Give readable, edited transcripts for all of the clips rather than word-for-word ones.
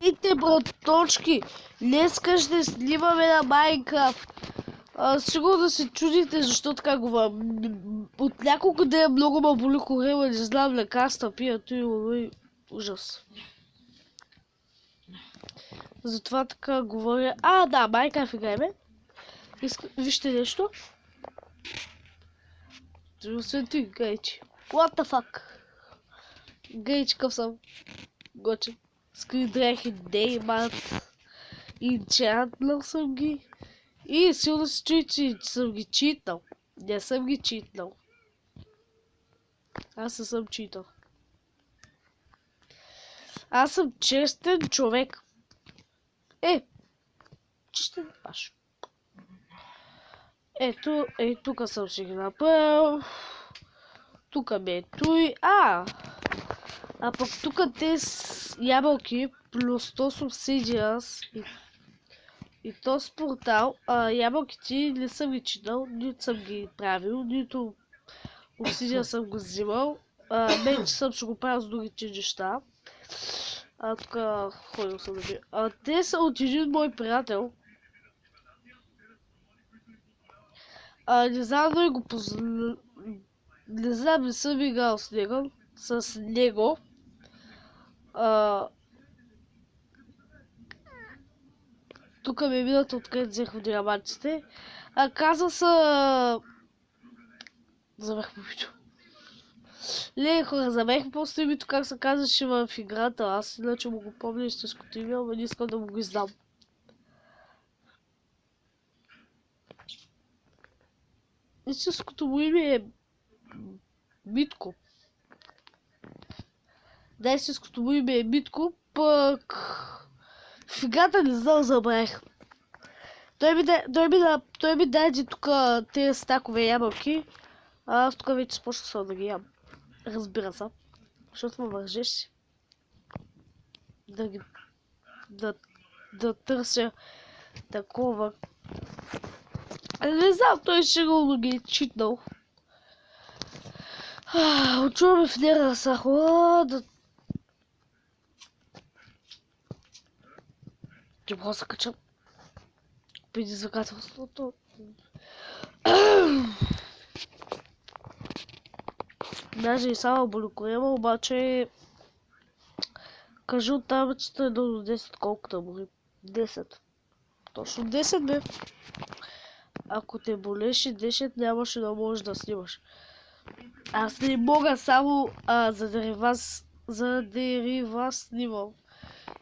Здравейте, браточки! Днеска ще снимаме на Майнкрафт. Сигурно да се чудите защо така говорим. От няколко дена много ме боли корема, не знам лекарства пия, той ужас. Затова така говоря. Да, Майнкрафт играеме. Вижте нещо. Свети, гейчи. What the fuck? Гейчи, къв съм. Гоче. Скридрехи, деймат. Инчантнал съм ги. И силно се чуи, че съм ги читал. Не съм ги читал. Аз не съм читал. Аз съм честен човек. Честен паш. Ето, тук съм си ги направил. Тук ми е той. А пък тук те с ябълки плюс 100 subsidians и този портал, ябълките не съм ги читал, нито съм ги правил, нито обсидия съм го взимал. Мен, че съм ще го правил с другите неща. Тук ходил съм да ви. Те са от един мой приятел. Не знам дали го познавам. Не знам, не съм играл с него. Тук ми е минато откъде взех от диамантите. Каза са... Забех името. Не, хора, забех просто името, как се казваше в играта. Аз иначе му го помня истинското име, но не искам да му го издам. Истинското му име е... Митко. Да, истинското му име е Митко, пък... В играта не знам, забравих. Той ми даде тук тези стакове ябълки. Аз тук вече започна да ги ям. Разбира се. Защото ме вържеш да търся такова. Не знам, той сигурно ги е читнал. Отчуваме в нера са хора. Не мога да се качам. Предизвикателството. Даже и само боликорема, обаче кажи от таблицата 1 до 10 колко да бори. 10. Точно 10 бе. Ако те болеше 10, нямаше да можеш да снимаш. Аз не мога само за дерева снимам.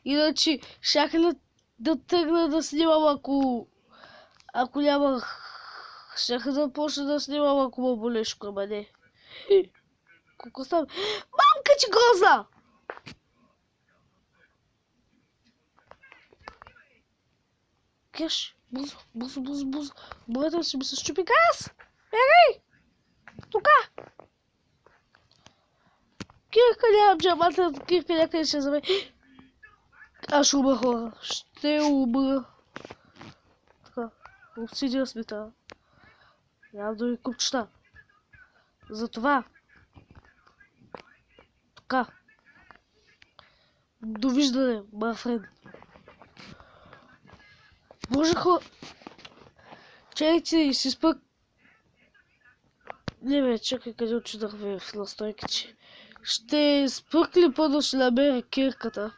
Иначе щях да тръгна да снимам, ако нямах... Щях да почна да снимам, ако ме болеш кърмане. Колко става? Мамка, че грозна! Кеш, бързо. Моята ще ми се щупи газ! Бегай! Тука! Кирка нямам джамата, Кирка някъде ще забе. Аз ще умра, хора. Ще умра. Така, обсидия смита. Нямам дори купчета. Затова. Така. Довиждане, мафрен. Може хора... Чакайте и си спък... Не бе, чакай къде отчитах в настройките. Ще спък ли първо ще намеря кирката?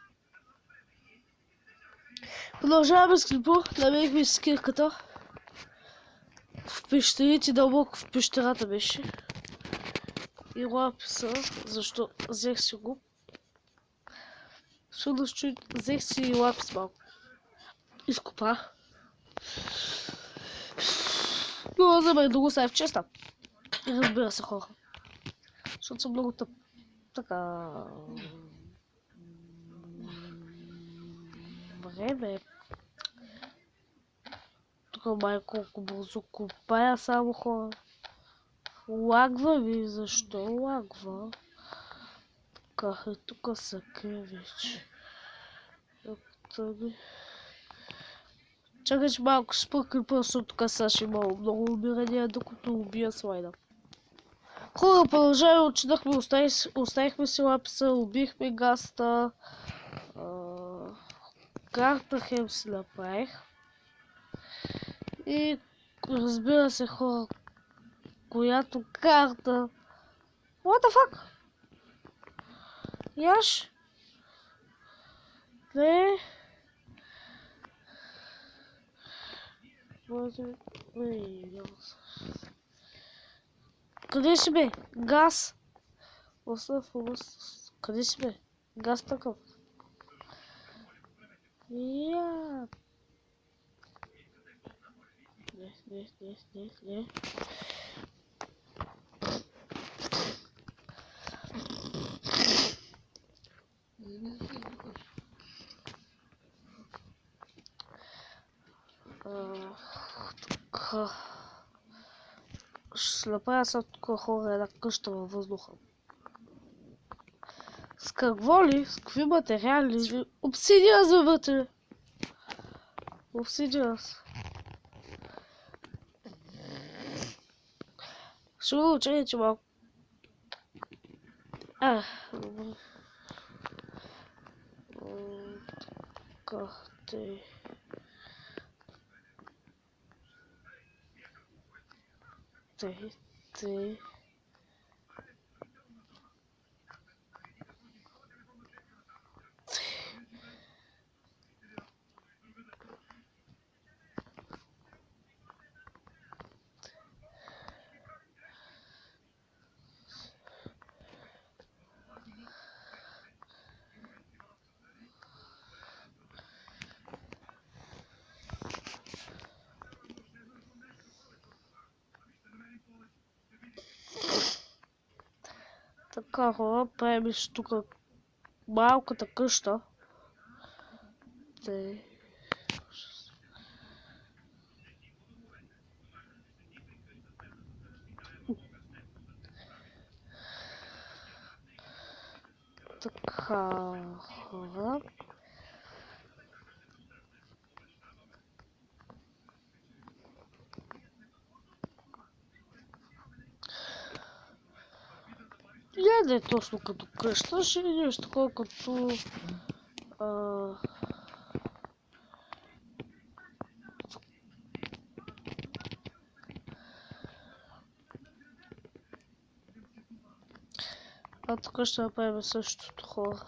Продължаваме с клипо, намерихме с кирката. В пещерите, дълбоко в пещерата беше. И лаписа, защо взех си го. Защото взех си лапис малко. Изкопа. Но за мен друго са в честа. И разбира се, хора. Защото съм много тъп. Така... Време. Тук май колко бързо копая само, хора. Лагва ви, защо лагва? Тук са кревич. Чакай, че малко спъкай просто тук сега ще има много умирания, докато убия слайда. Хора, продължаваме, отчитахме, оставихме си лаписа, убихме гаста. карта хем си направих. И разбира се, хора, която карта... What the fuck? Яш? Не. Къде си бе? Газ? Къде си бе? Газ такъв. Я. Не. Ще направя сега тук хора една къща във въздуха. С какво ли? С какви материали? Обсидиан за вътре. Обсидиан. Ще го уча, че малко. Добре. Така, те. Така хора, правим тук малката къща. Така хора. Не е точно като къща, ще е нещо такова като... тук ще направим същото хора.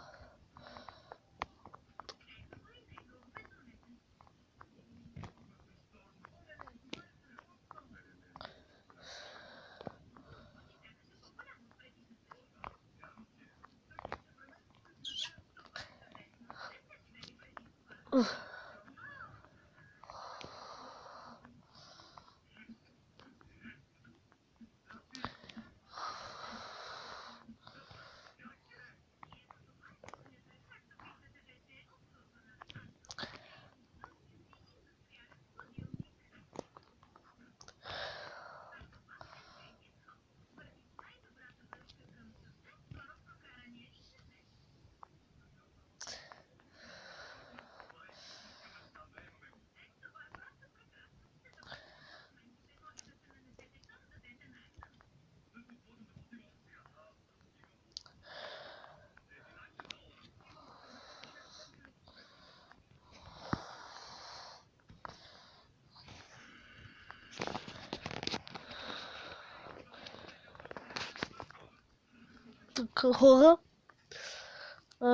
Така хора.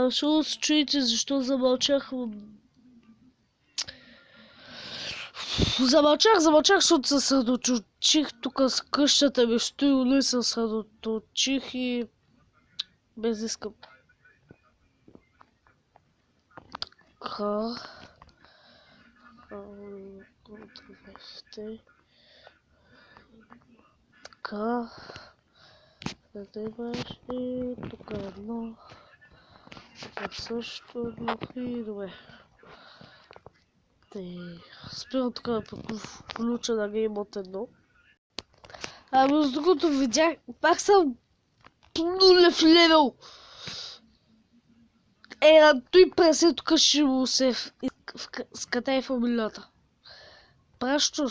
Ще се чуете защо замълчах. Замълчах, защото се съсредоточих тук с къщата ми, стои се съсредоточих и без искам. Така. Така. Задеваш и тук едно. Тук също едно и добре. Спирам тук да включа на геймът едно. Между другото видях, пак съм нулев левел. Той пресе тук ще му се скатай фамилията. Пращо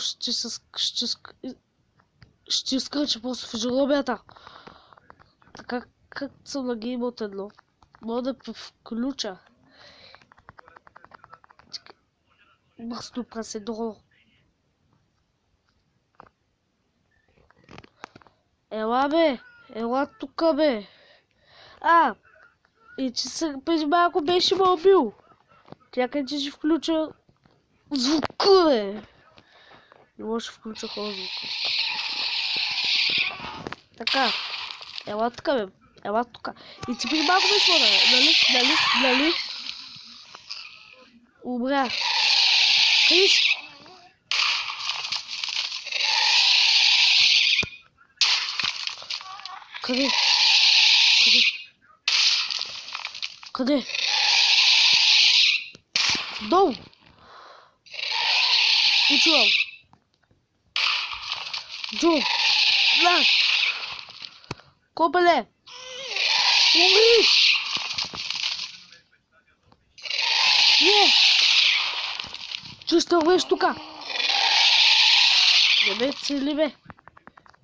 ще скръча просто физиономията. Така как съм на геймът едно. Мога да включа. Мръсно прасе долу. Ела бе, ела тука бе. И че преди малко беше ме убил. Чакай, че ще включа звука, бе. Не може да включа хора звука. Така. Ела тука, бе. Ела тука. И че преди малко беше вода, нали? Умря. Къде си? Къде? Къде? Долу! Учувам! Джо! На! Копеле! Умри! Не! Чувствам беше тука! Не бе цели бе!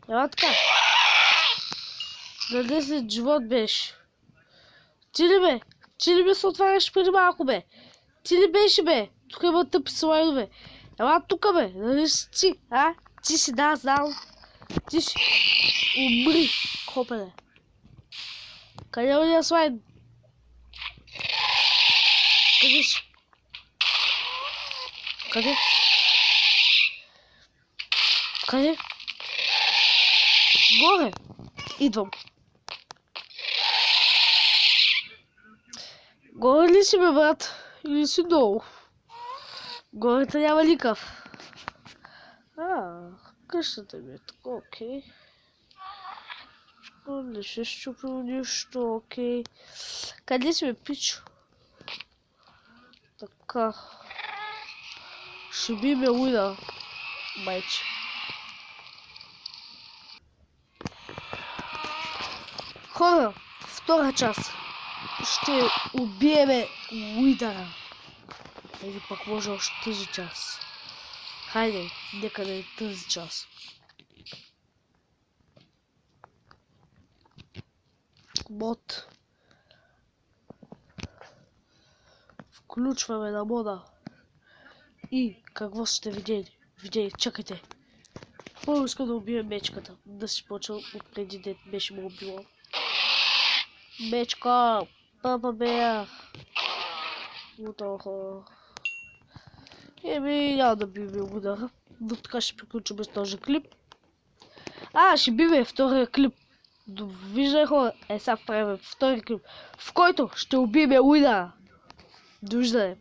Ела така! На 10 живот беше! Ти ли бе се отваряш преди малко бе? Ти ли беше бе? Тук има тъпи слайдове. Ела тука бе, нали си ти, а? Ти си, да, знам. Ти си. Умри, копеле. Къде е уния слайд? Къде си? Къде? Къде? Горе. Идвам. Горе ли си бе, брат? Или си долу? Гората няма никакъв. Къщата ми е така, окей. Не ще щупил нищо, окей. Къде си бе, пичо? Така. Ще би ме уйна, майче. Хора, втора част. Ще убиеме Уидъра. Или пък може още тази част. Хайде, нека да е тази част. Мод. Включваме на мода. И какво сте видели? Чакайте. Първо искам да убия мечката. Да си почвам от преди дет беше му убила. Мечка! Папа бея! Утоха. Няма да би бил удара. Но така ще приключим с този клип. Ще биме втория клип. Довиждане хора. Сега правим втори клип, в който ще убиеме Уидъра. Довиждане.